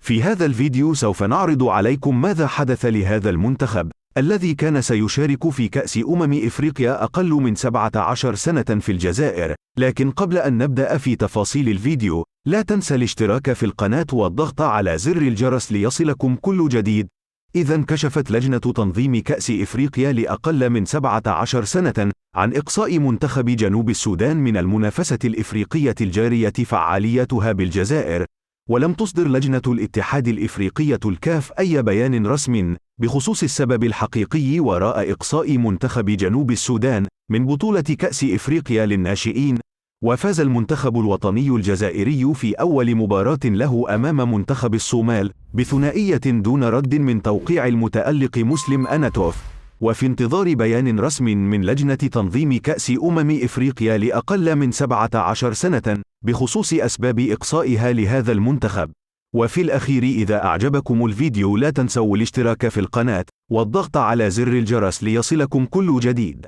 في هذا الفيديو سوف نعرض عليكم ماذا حدث لهذا المنتخب الذي كان سيشارك في كأس إفريقيا أقل من 17 سنة في الجزائر. لكن قبل أن نبدأ في تفاصيل الفيديو، لا تنسى الاشتراك في القناة والضغط على زر الجرس ليصلكم كل جديد. إذا كشفت لجنة تنظيم كأس إفريقيا لأقل من 17 سنة عن إقصاء منتخب جنوب السودان من المنافسة الإفريقية الجارية فعاليتها بالجزائر، ولم تصدر لجنة الاتحاد الإفريقية الكاف أي بيان رسمي بخصوص السبب الحقيقي وراء إقصاء منتخب جنوب السودان من بطولة كأس إفريقيا للناشئين. وفاز المنتخب الوطني الجزائري في أول مباراة له أمام منتخب الصومال بثنائية دون رد من توقيع المتألق مسلم أناتوف. وفي انتظار بيان رسمي من لجنة تنظيم كأس إفريقيا لأقل من 17 سنة بخصوص أسباب إقصائها لهذا المنتخب. وفي الأخير، إذا أعجبكم الفيديو لا تنسوا الاشتراك في القناة والضغط على زر الجرس ليصلكم كل جديد.